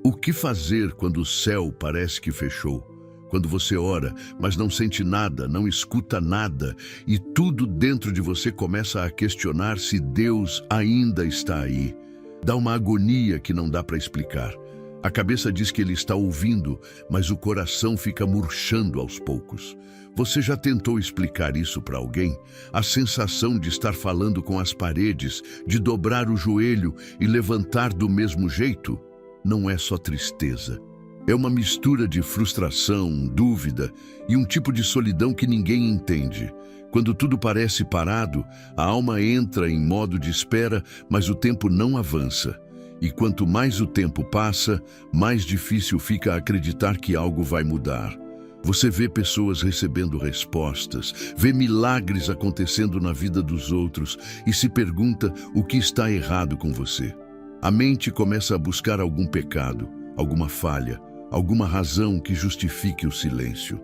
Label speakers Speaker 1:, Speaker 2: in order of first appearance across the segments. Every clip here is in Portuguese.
Speaker 1: O que fazer quando o céu parece que fechou? Quando você ora, mas não sente nada, não escuta nada, e tudo dentro de você começa a questionar se Deus ainda está aí. Dá uma agonia que não dá para explicar. A cabeça diz que ele está ouvindo, mas o coração fica murchando aos poucos. Você já tentou explicar isso para alguém? A sensação de estar falando com as paredes, de dobrar o joelho e levantar do mesmo jeito? Não é só tristeza. É uma mistura de frustração, dúvida e um tipo de solidão que ninguém entende. Quando tudo parece parado, a alma entra em modo de espera, mas o tempo não avança. E quanto mais o tempo passa, mais difícil fica acreditar que algo vai mudar. Você vê pessoas recebendo respostas, vê milagres acontecendo na vida dos outros e se pergunta o que está errado com você. A mente começa a buscar algum pecado, alguma falha, alguma razão que justifique o silêncio.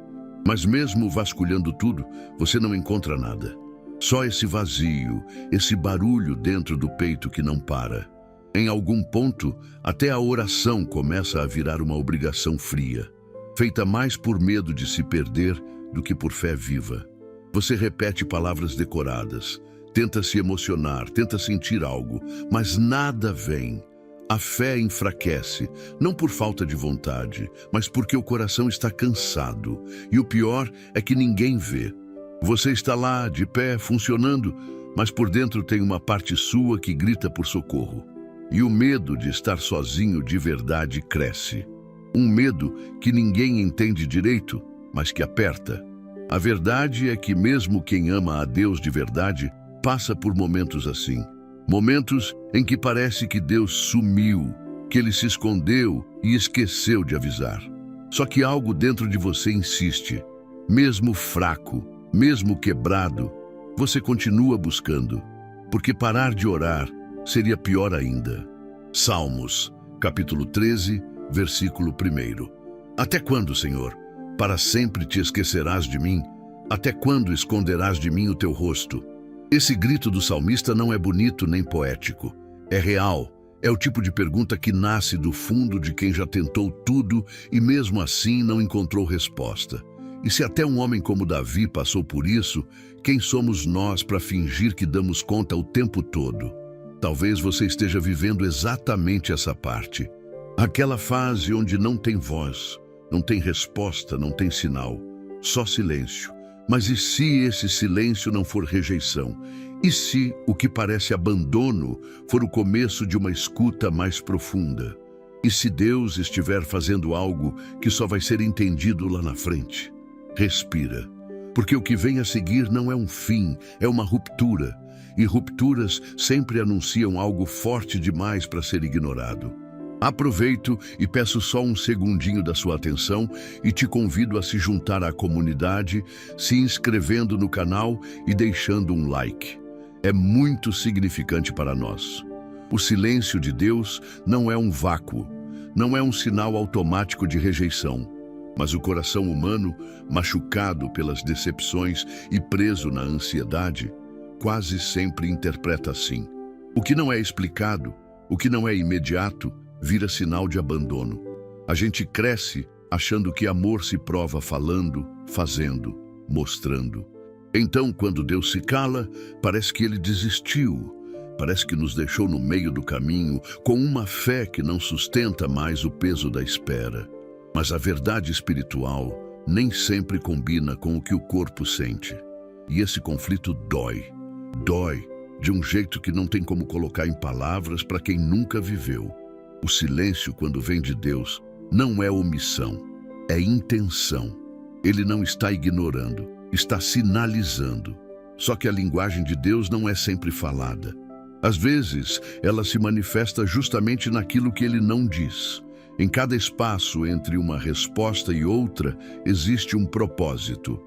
Speaker 1: Mas mesmo vasculhando tudo, você não encontra nada. Só esse vazio, esse barulho dentro do peito que não para. Em algum ponto, até a oração começa a virar uma obrigação fria, feita mais por medo de se perder do que por fé viva. Você repete palavras decoradas, tenta se emocionar, tenta sentir algo, mas nada vem. A fé enfraquece, não por falta de vontade, mas porque o coração está cansado. E o pior é que ninguém vê. Você está lá, de pé, funcionando, mas por dentro tem uma parte sua que grita por socorro. E o medo de estar sozinho de verdade cresce. Um medo que ninguém entende direito, mas que aperta. A verdade é que mesmo quem ama a Deus de verdade passa por momentos assim. Momentos em que parece que Deus sumiu, que Ele se escondeu e esqueceu de avisar. Só que algo dentro de você insiste. Mesmo fraco, mesmo quebrado, você continua buscando. Porque parar de orar seria pior ainda. Salmos, capítulo 13, versículo 1. Até quando, Senhor? Para sempre te esquecerás de mim? Até quando esconderás de mim o teu rosto? Esse grito do salmista não é bonito nem poético. É real. É o tipo de pergunta que nasce do fundo de quem já tentou tudo e mesmo assim não encontrou resposta. E se até um homem como Davi passou por isso, quem somos nós para fingir que damos conta o tempo todo? Talvez você esteja vivendo exatamente essa parte. Aquela fase onde não tem voz, não tem resposta, não tem sinal, só silêncio. Mas e se esse silêncio não for rejeição? E se o que parece abandono for o começo de uma escuta mais profunda? E se Deus estiver fazendo algo que só vai ser entendido lá na frente? Respira, porque o que vem a seguir não é um fim, é uma ruptura. E rupturas sempre anunciam algo forte demais para ser ignorado. Aproveito e peço só um segundinho da sua atenção e te convido a se juntar à comunidade, se inscrevendo no canal e deixando um like. É muito significante para nós. O silêncio de Deus não é um vácuo, não é um sinal automático de rejeição, mas o coração humano, machucado pelas decepções e preso na ansiedade, quase sempre interpreta assim. O que não é explicado, o que não é imediato, vira sinal de abandono. A gente cresce achando que amor se prova falando, fazendo, mostrando. Então, quando Deus se cala, parece que Ele desistiu. Parece que nos deixou no meio do caminho, com uma fé que não sustenta mais o peso da espera. Mas a verdade espiritual nem sempre combina com o que o corpo sente. E esse conflito dói. Dói de um jeito que não tem como colocar em palavras para quem nunca viveu. O silêncio, quando vem de Deus, não é omissão, é intenção. Ele não está ignorando, está sinalizando. Só que a linguagem de Deus não é sempre falada. Às vezes, ela se manifesta justamente naquilo que Ele não diz. Em cada espaço entre uma resposta e outra, existe um propósito.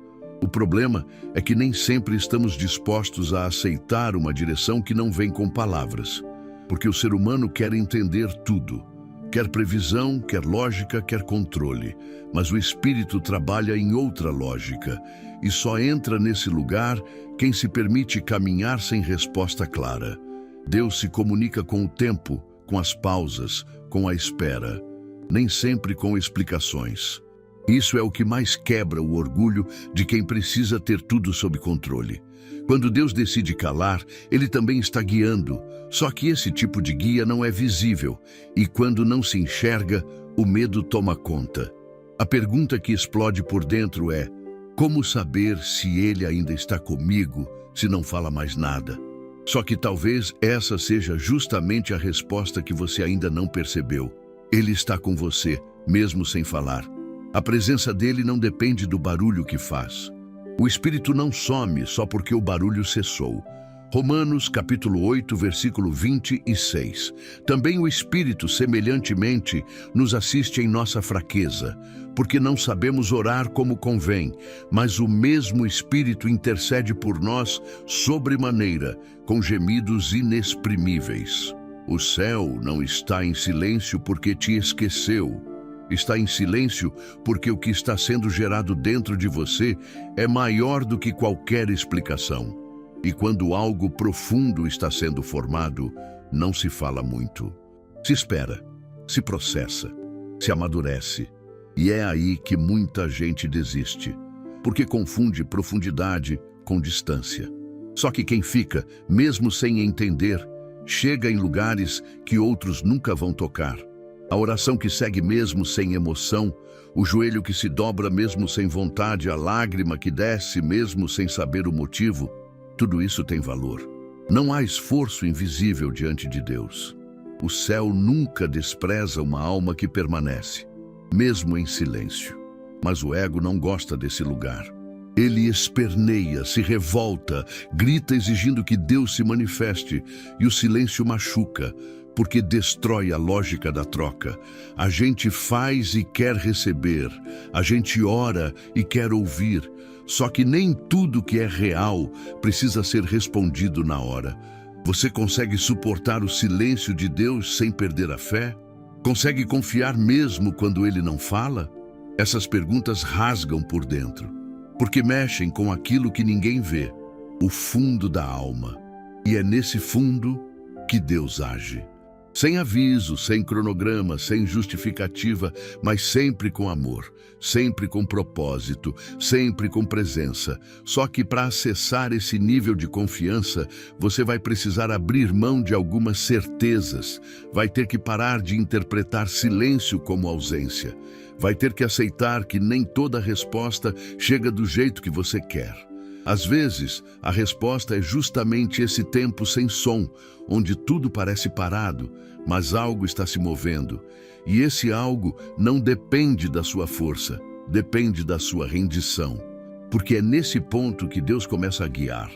Speaker 1: O problema é que nem sempre estamos dispostos a aceitar uma direção que não vem com palavras. Porque o ser humano quer entender tudo. Quer previsão, quer lógica, quer controle. Mas o Espírito trabalha em outra lógica. E só entra nesse lugar quem se permite caminhar sem resposta clara. Deus se comunica com o tempo, com as pausas, com a espera. nem sempre com explicações. Isso é o que mais quebra o orgulho de quem precisa ter tudo sob controle. Quando Deus decide calar, Ele também está guiando, só que esse tipo de guia não é visível, e quando não se enxerga, o medo toma conta. A pergunta que explode por dentro é: como saber se Ele ainda está comigo, se não fala mais nada? Só que talvez essa seja justamente a resposta que você ainda não percebeu. Ele está com você, mesmo sem falar. A presença dele não depende do barulho que faz. O Espírito não some só porque o barulho cessou. Romanos capítulo 8, versículo 26. Também o Espírito, semelhantemente, nos assiste em nossa fraqueza, porque não sabemos orar como convém, mas o mesmo Espírito intercede por nós sobremaneira, com gemidos inexprimíveis. O céu não está em silêncio porque te esqueceu. Está em silêncio porque o que está sendo gerado dentro de você é maior do que qualquer explicação. E quando algo profundo está sendo formado, não se fala muito. Se espera, se processa, se amadurece. E é aí que muita gente desiste, porque confunde profundidade com distância. Só que quem fica, mesmo sem entender, chega em lugares que outros nunca vão tocar. A oração que segue mesmo sem emoção, o joelho que se dobra mesmo sem vontade, a lágrima que desce mesmo sem saber o motivo, tudo isso tem valor. Não há esforço invisível diante de Deus. O céu nunca despreza uma alma que permanece, mesmo em silêncio. Mas o ego não gosta desse lugar. Ele esperneia, se revolta, grita exigindo que Deus se manifeste, e o silêncio machuca, porque destrói a lógica da troca. A gente faz e quer receber, a gente ora e quer ouvir, só que nem tudo que é real precisa ser respondido na hora. Você consegue suportar o silêncio de Deus sem perder a fé? Consegue confiar mesmo quando Ele não fala? Essas perguntas rasgam por dentro, porque mexem com aquilo que ninguém vê, o fundo da alma. E é nesse fundo que Deus age. Sem aviso, sem cronograma, sem justificativa, mas sempre com amor, sempre com propósito, sempre com presença. Só que para acessar esse nível de confiança, você vai precisar abrir mão de algumas certezas, vai ter que parar de interpretar silêncio como ausência, vai ter que aceitar que nem toda resposta chega do jeito que você quer. Às vezes, a resposta é justamente esse tempo sem som, onde tudo parece parado, mas algo está se movendo. E esse algo não depende da sua força, depende da sua rendição. Porque é nesse ponto que Deus começa a guiar,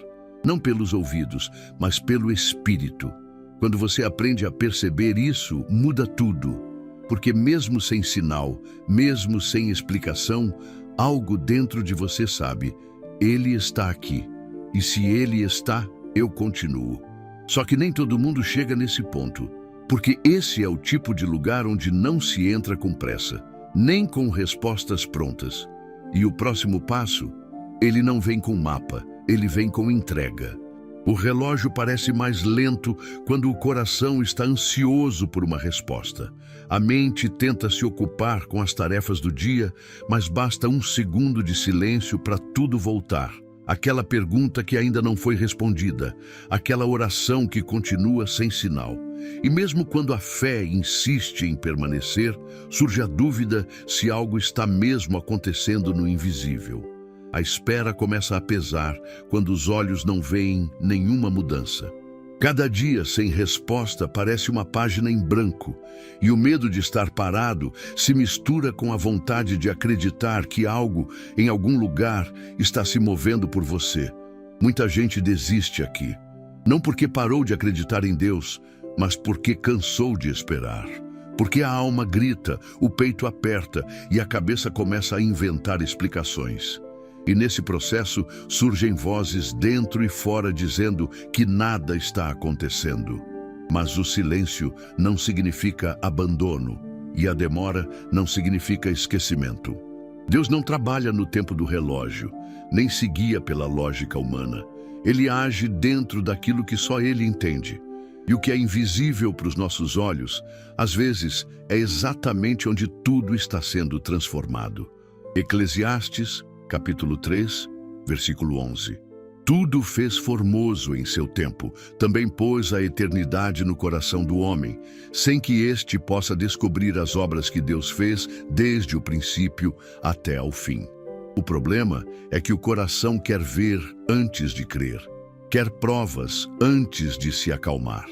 Speaker 1: não pelos ouvidos, mas pelo Espírito. Quando você aprende a perceber isso, muda tudo. Porque mesmo sem sinal, mesmo sem explicação, algo dentro de você sabe: Ele está aqui, e se Ele está, eu continuo. Só que nem todo mundo chega nesse ponto, porque esse é o tipo de lugar onde não se entra com pressa, nem com respostas prontas. E o próximo passo, ele não vem com mapa, ele vem com entrega. O relógio parece mais lento quando o coração está ansioso por uma resposta. A mente tenta se ocupar com as tarefas do dia, mas basta um segundo de silêncio para tudo voltar. Aquela pergunta que ainda não foi respondida, aquela oração que continua sem sinal. E mesmo quando a fé insiste em permanecer, surge a dúvida se algo está mesmo acontecendo no invisível. A espera começa a pesar quando os olhos não veem nenhuma mudança. Cada dia sem resposta parece uma página em branco, e o medo de estar parado se mistura com a vontade de acreditar que algo, em algum lugar, está se movendo por você. Muita gente desiste aqui, não porque parou de acreditar em Deus, mas porque cansou de esperar. Porque a alma grita, o peito aperta e a cabeça começa a inventar explicações. E nesse processo surgem vozes dentro e fora dizendo que nada está acontecendo. Mas o silêncio não significa abandono, e a demora não significa esquecimento. Deus não trabalha no tempo do relógio, nem se guia pela lógica humana. Ele age dentro daquilo que só Ele entende. E o que é invisível para os nossos olhos, às vezes, é exatamente onde tudo está sendo transformado. Eclesiastes, capítulo 3, versículo 11. Tudo fez formoso em seu tempo, também pôs a eternidade no coração do homem, sem que este possa descobrir as obras que Deus fez desde o princípio até ao fim. O problema é que o coração quer ver antes de crer, quer provas antes de se acalmar.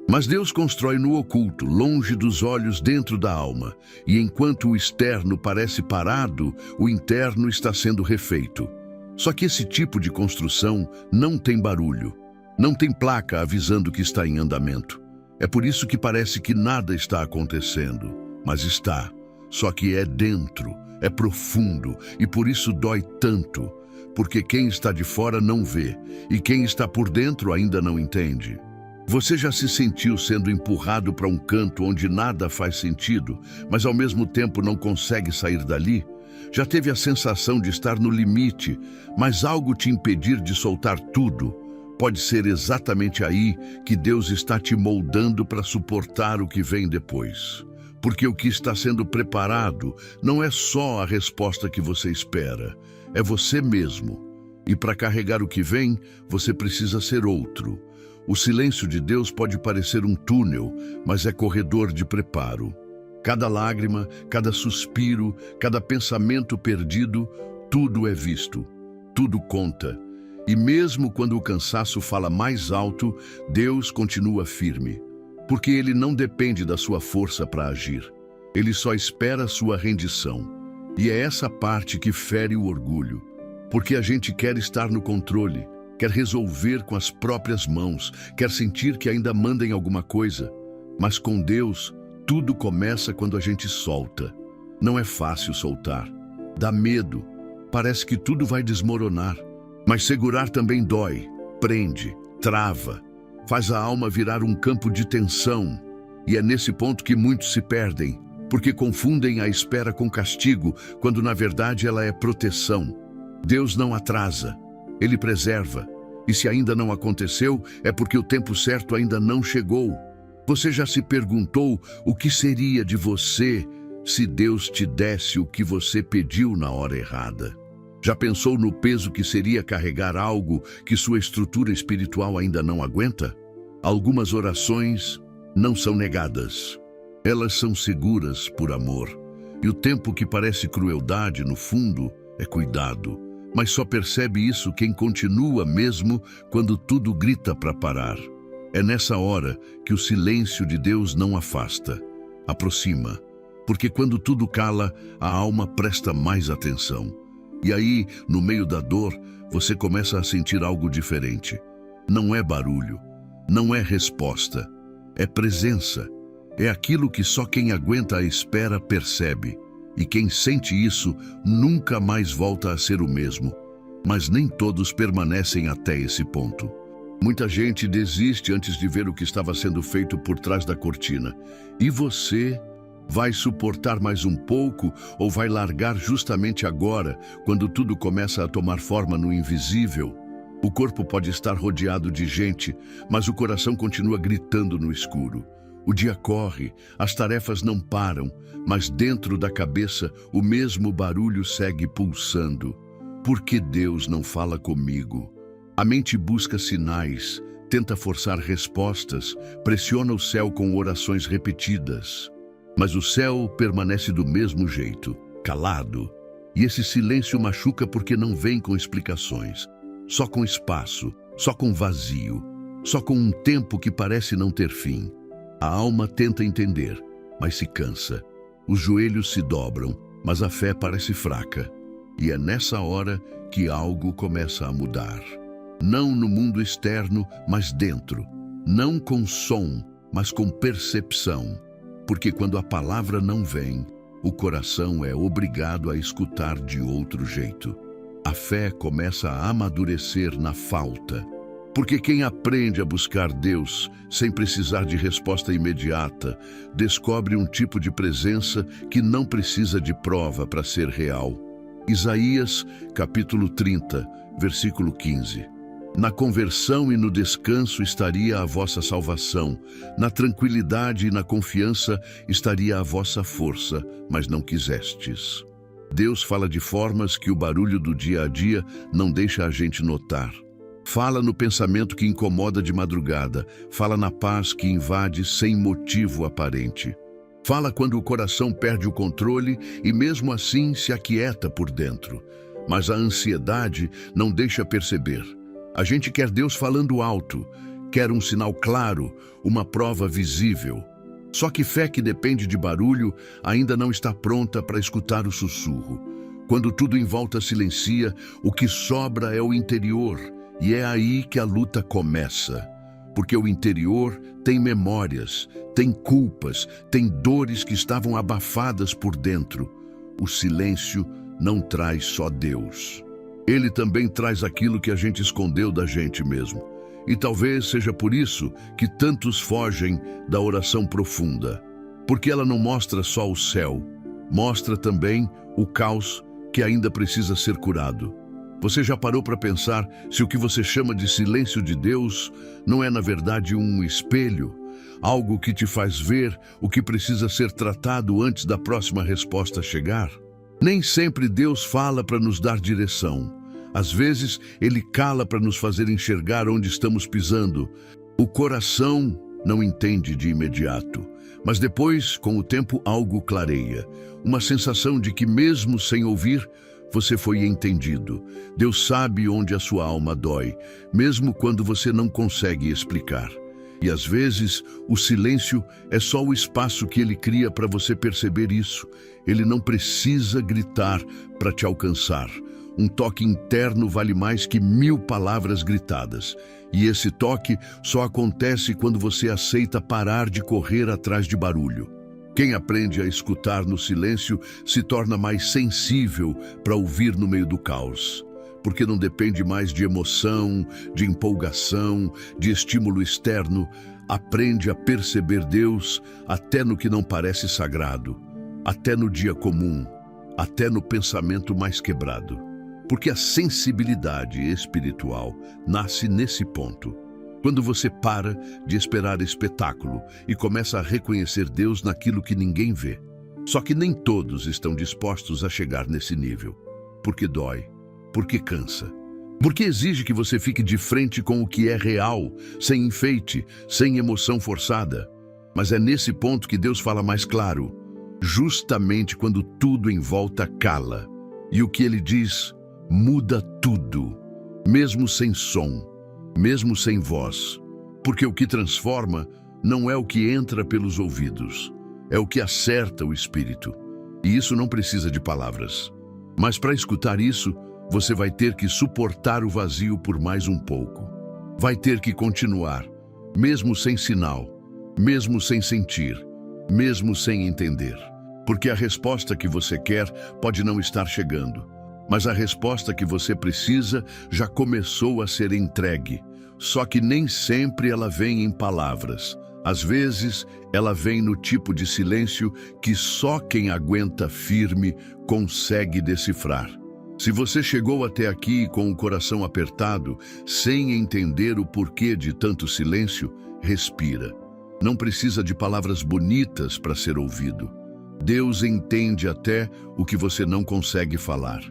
Speaker 1: Mas Deus constrói no oculto, longe dos olhos, dentro da alma, e enquanto o externo parece parado, o interno está sendo refeito. Só que esse tipo de construção não tem barulho, não tem placa avisando que está em andamento. É por isso que parece que nada está acontecendo, mas está. Só que é dentro, é profundo e por isso dói tanto, porque quem está de fora não vê e quem está por dentro ainda não entende. Você já se sentiu sendo empurrado para um canto onde nada faz sentido, mas ao mesmo tempo não consegue sair dali? Já teve a sensação de estar no limite, mas algo te impedir de soltar tudo? Pode ser exatamente aí que Deus está te moldando para suportar o que vem depois. Porque o que está sendo preparado não é só a resposta que você espera, é você mesmo. E para carregar o que vem, você precisa ser outro. O silêncio de Deus pode parecer um túnel, mas é corredor de preparo. Cada lágrima, cada suspiro, cada pensamento perdido, tudo é visto, tudo conta. E mesmo quando o cansaço fala mais alto, Deus continua firme, porque Ele não depende da sua força para agir. Ele só espera a sua rendição. E é essa parte que fere o orgulho, porque a gente quer estar no controle, quer resolver com as próprias mãos, quer sentir que ainda manda em alguma coisa. Mas com Deus, tudo começa quando a gente solta. Não é fácil soltar. Dá medo. Parece que tudo vai desmoronar. Mas segurar também dói, prende, trava, faz a alma virar um campo de tensão. E é nesse ponto que muitos se perdem, porque confundem a espera com castigo, quando na verdade ela é proteção. Deus não atrasa, Ele preserva. E se ainda não aconteceu, é porque o tempo certo ainda não chegou. Você já se perguntou o que seria de você se Deus te desse o que você pediu na hora errada? Já pensou no peso que seria carregar algo que sua estrutura espiritual ainda não aguenta? Algumas orações não são negadas. Elas são seguras por amor. E o tempo que parece crueldade, no fundo, é cuidado. Mas só percebe isso quem continua mesmo quando tudo grita para parar. É nessa hora que o silêncio de Deus não afasta, aproxima. Porque quando tudo cala, a alma presta mais atenção. E aí, no meio da dor, você começa a sentir algo diferente. Não é barulho, não é resposta, é presença. É aquilo que só quem aguenta a espera percebe. E quem sente isso nunca mais volta a ser o mesmo. Mas nem todos permanecem até esse ponto. Muita gente desiste antes de ver o que estava sendo feito por trás da cortina. E você vai suportar mais um pouco ou vai largar justamente agora, quando tudo começa a tomar forma no invisível? O corpo pode estar rodeado de gente, mas o coração continua gritando no escuro. O dia corre, as tarefas não param, mas dentro da cabeça o mesmo barulho segue pulsando. Por que Deus não fala comigo? A mente busca sinais, tenta forçar respostas, pressiona o céu com orações repetidas. Mas o céu permanece do mesmo jeito, calado. E esse silêncio machuca porque não vem com explicações. Só com espaço, só com vazio, só com um tempo que parece não ter fim. A alma tenta entender, mas se cansa. Os joelhos se dobram, mas a fé parece fraca. E é nessa hora que algo começa a mudar. Não no mundo externo, mas dentro. Não com som, mas com percepção. Porque quando a palavra não vem, o coração é obrigado a escutar de outro jeito. A fé começa a amadurecer na falta. Porque quem aprende a buscar Deus sem precisar de resposta imediata, descobre um tipo de presença que não precisa de prova para ser real. Isaías, capítulo 30, versículo 15. Na conversão e no descanso estaria a vossa salvação, na tranquilidade e na confiança estaria a vossa força, mas não quisestes. Deus fala de formas que o barulho do dia a dia não deixa a gente notar. Fala no pensamento que incomoda de madrugada, fala na paz que invade sem motivo aparente. Fala quando o coração perde o controle e mesmo assim se aquieta por dentro. Mas a ansiedade não deixa perceber. A gente quer Deus falando alto, quer um sinal claro, uma prova visível. Só que fé que depende de barulho ainda não está pronta para escutar o sussurro. Quando tudo em volta silencia, o que sobra é o interior, e é aí que a luta começa. Porque o interior tem memórias, tem culpas, tem dores que estavam abafadas por dentro. O silêncio não traz só Deus. Ele também traz aquilo que a gente escondeu da gente mesmo. E talvez seja por isso que tantos fogem da oração profunda. Porque ela não mostra só o céu, mostra também o caos que ainda precisa ser curado. Você já parou para pensar se o que você chama de silêncio de Deus não é na verdade um espelho? Algo que te faz ver o que precisa ser tratado antes da próxima resposta chegar? Nem sempre Deus fala para nos dar direção. Às vezes, Ele cala para nos fazer enxergar onde estamos pisando. O coração não entende de imediato, mas depois, com o tempo, algo clareia. Uma sensação de que mesmo sem ouvir, você foi entendido. Deus sabe onde a sua alma dói, mesmo quando você não consegue explicar. E às vezes, o silêncio é só o espaço que Ele cria para você perceber isso. Ele não precisa gritar para te alcançar. Um toque interno vale mais que 1000 palavras gritadas. E esse toque só acontece quando você aceita parar de correr atrás de barulho. Quem aprende a escutar no silêncio se torna mais sensível para ouvir no meio do caos. Porque não depende mais de emoção, de empolgação, de estímulo externo. Aprende a perceber Deus até no que não parece sagrado, até no dia comum, até no pensamento mais quebrado. Porque a sensibilidade espiritual nasce nesse ponto. Quando você para de esperar espetáculo e começa a reconhecer Deus naquilo que ninguém vê. Só que nem todos estão dispostos a chegar nesse nível. Porque dói, porque cansa, porque exige que você fique de frente com o que é real, sem enfeite, sem emoção forçada. Mas é nesse ponto que Deus fala mais claro, justamente quando tudo em volta cala. E o que Ele diz muda tudo, mesmo sem som, mesmo sem voz. Porque o que transforma não é o que entra pelos ouvidos, é o que acerta o espírito. E isso não precisa de palavras. Mas para escutar isso, você vai ter que suportar o vazio por mais um pouco. Vai ter que continuar, mesmo sem sinal, mesmo sem sentir, mesmo sem entender. Porque a resposta que você quer pode não estar chegando. Mas a resposta que você precisa já começou a ser entregue. Só que nem sempre ela vem em palavras. Às vezes, ela vem no tipo de silêncio que só quem aguenta firme consegue decifrar. Se você chegou até aqui com o coração apertado, sem entender o porquê de tanto silêncio, respira. Não precisa de palavras bonitas para ser ouvido. Deus entende até o que você não consegue falar.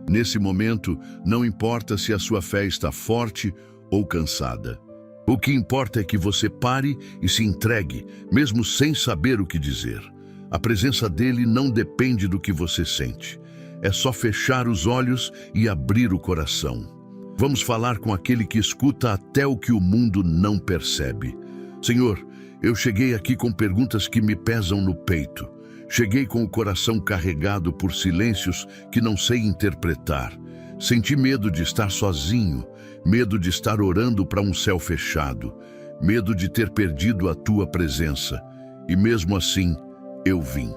Speaker 1: Nesse momento, não importa se a sua fé está forte ou cansada. O que importa é que você pare e se entregue, mesmo sem saber o que dizer. A presença dele não depende do que você sente. É só fechar os olhos e abrir o coração. Vamos falar com aquele que escuta até o que o mundo não percebe. Senhor, eu cheguei aqui com perguntas que me pesam no peito. Cheguei com o coração carregado por silêncios que não sei interpretar. Senti medo de estar sozinho, medo de estar orando para um céu fechado, medo de ter perdido a tua presença. E mesmo assim, eu vim.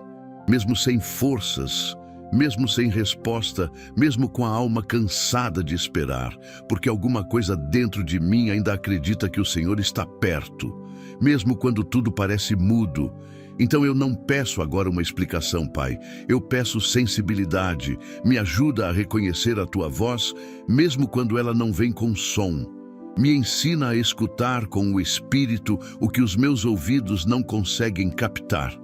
Speaker 1: Mesmo sem forças, mesmo sem resposta, mesmo com a alma cansada de esperar, porque alguma coisa dentro de mim ainda acredita que o Senhor está perto, mesmo quando tudo parece mudo. Então eu não peço agora uma explicação, Pai. Eu peço sensibilidade. Me ajuda a reconhecer a Tua voz, mesmo quando ela não vem com som. Me ensina a escutar com o espírito o que os meus ouvidos não conseguem captar.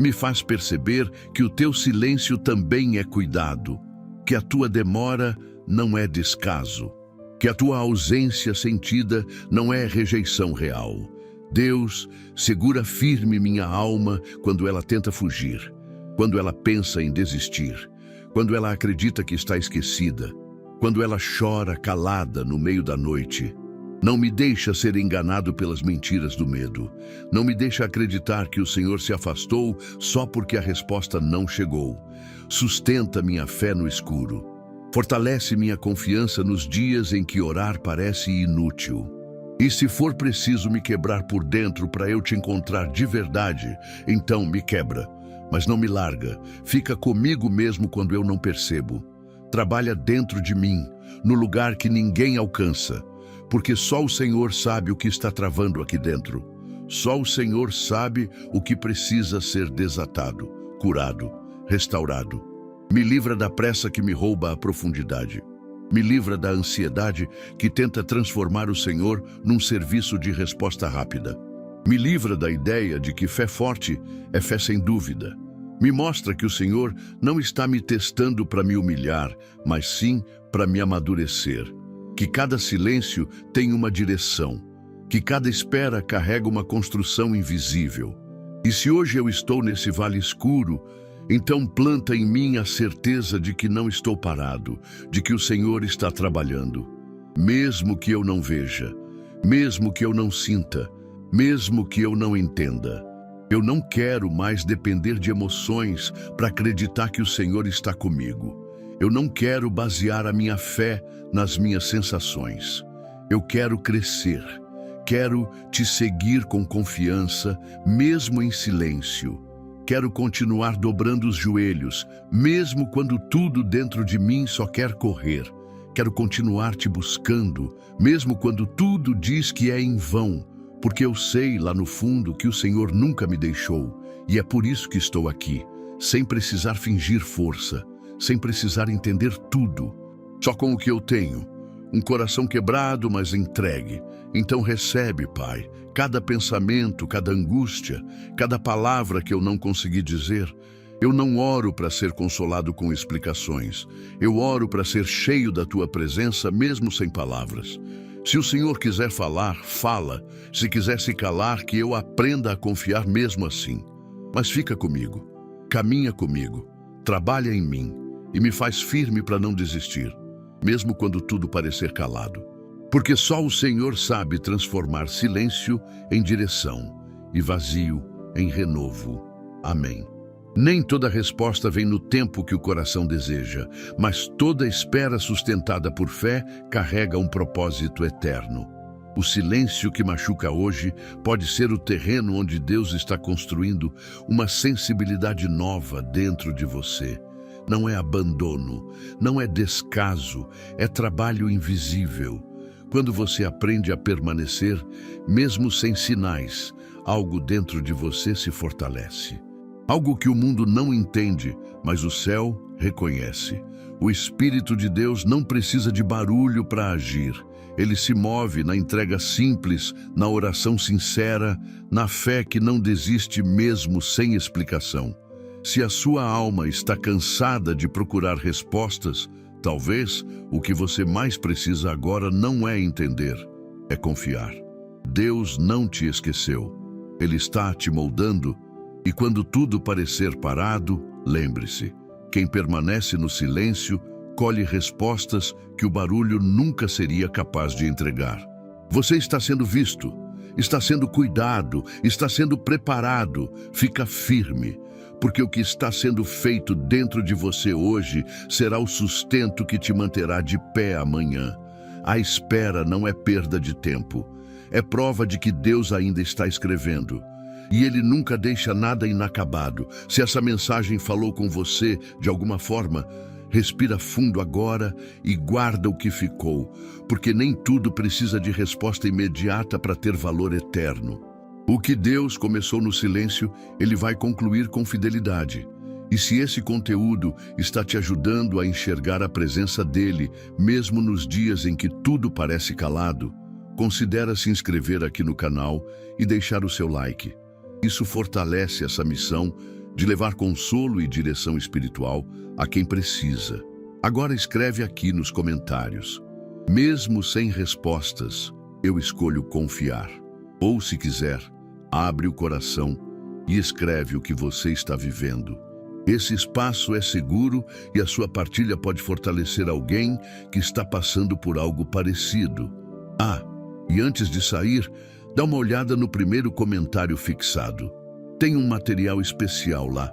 Speaker 1: Me faz perceber que o teu silêncio também é cuidado, que a tua demora não é descaso, que a tua ausência sentida não é rejeição real. Deus, segura firme minha alma quando ela tenta fugir, quando ela pensa em desistir, quando ela acredita que está esquecida, quando ela chora calada no meio da noite. Não me deixa ser enganado pelas mentiras do medo. Não me deixa acreditar que o Senhor se afastou só porque a resposta não chegou. Sustenta minha fé no escuro. Fortalece minha confiança nos dias em que orar parece inútil. E se for preciso me quebrar por dentro para eu te encontrar de verdade, então me quebra. Mas não me larga. Fica comigo mesmo quando eu não percebo. Trabalha dentro de mim, no lugar que ninguém alcança. Porque só o Senhor sabe o que está travando aqui dentro. Só o Senhor sabe o que precisa ser desatado, curado, restaurado. Me livra da pressa que me rouba a profundidade. Me livra da ansiedade que tenta transformar o Senhor num serviço de resposta rápida. Me livra da ideia de que fé forte é fé sem dúvida. Me mostra que o Senhor não está me testando para me humilhar, mas sim para me amadurecer. Que cada silêncio tem uma direção, que cada espera carrega uma construção invisível. E se hoje eu estou nesse vale escuro, então planta em mim a certeza de que não estou parado, de que o Senhor está trabalhando. Mesmo que eu não veja, mesmo que eu não sinta, mesmo que eu não entenda. Eu não quero mais depender de emoções para acreditar que o Senhor está comigo. Eu não quero basear a minha fé nas minhas sensações. Eu quero crescer. Quero te seguir com confiança, mesmo em silêncio. Quero continuar dobrando os joelhos, mesmo quando tudo dentro de mim só quer correr. Quero continuar te buscando, mesmo quando tudo diz que é em vão, porque eu sei lá no fundo que o Senhor nunca me deixou, e é por isso que estou aqui, sem precisar fingir força, sem precisar entender tudo, só com o que eu tenho, um coração quebrado, mas entregue. Então recebe, Pai, cada pensamento, cada angústia, cada palavra que eu não consegui dizer. Eu não oro para ser consolado com explicações. Eu oro para ser cheio da Tua presença, mesmo sem palavras. Se o Senhor quiser falar, fala. Se quiser se calar, que eu aprenda a confiar mesmo assim. Mas fica comigo, caminha comigo, trabalha em mim e me faz firme para não desistir, mesmo quando tudo parecer calado. Porque só o Senhor sabe transformar silêncio em direção e vazio em renovo. Amém. Nem toda resposta vem no tempo que o coração deseja, mas toda espera sustentada por fé carrega um propósito eterno. O silêncio que machuca hoje pode ser o terreno onde Deus está construindo uma sensibilidade nova dentro de você. Não é abandono, não é descaso, é trabalho invisível. Quando você aprende a permanecer, mesmo sem sinais, algo dentro de você se fortalece. Algo que o mundo não entende, mas o céu reconhece. O Espírito de Deus não precisa de barulho para agir. Ele se move na entrega simples, na oração sincera, na fé que não desiste mesmo sem explicação. Se a sua alma está cansada de procurar respostas, talvez o que você mais precisa agora não é entender, é confiar. Deus não te esqueceu. Ele está te moldando e quando tudo parecer parado, lembre-se, quem permanece no silêncio colhe respostas que o barulho nunca seria capaz de entregar. Você está sendo visto, está sendo cuidado, está sendo preparado. Fica firme, porque o que está sendo feito dentro de você hoje será o sustento que te manterá de pé amanhã. A espera não é perda de tempo, é prova de que Deus ainda está escrevendo. E Ele nunca deixa nada inacabado. Se essa mensagem falou com você de alguma forma, respira fundo agora e guarda o que ficou, porque nem tudo precisa de resposta imediata para ter valor eterno. O que Deus começou no silêncio, Ele vai concluir com fidelidade. E se esse conteúdo está te ajudando a enxergar a presença dEle, mesmo nos dias em que tudo parece calado, Considera se inscrever aqui no canal e deixar o seu like. Isso fortalece essa missão de levar consolo e direção espiritual a quem precisa. Agora escreve aqui nos comentários: mesmo sem respostas, eu escolho confiar. Ou, se quiser, abre o coração e escreve o que você está vivendo. Esse espaço é seguro e a sua partilha pode fortalecer alguém que está passando por algo parecido. E antes de sair, dá uma olhada no primeiro comentário fixado. Tem um material especial lá,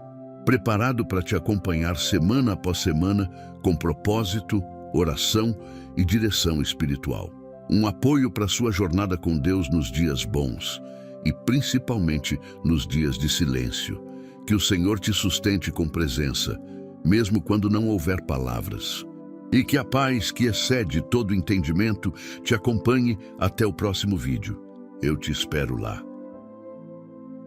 Speaker 1: preparado para te acompanhar semana após semana, com propósito, oração e direção espiritual. Um apoio para sua jornada com Deus nos dias bons e principalmente nos dias de silêncio. Que o Senhor te sustente com presença, mesmo quando não houver palavras. E que a paz que excede todo entendimento te acompanhe até o próximo vídeo. Eu te espero lá.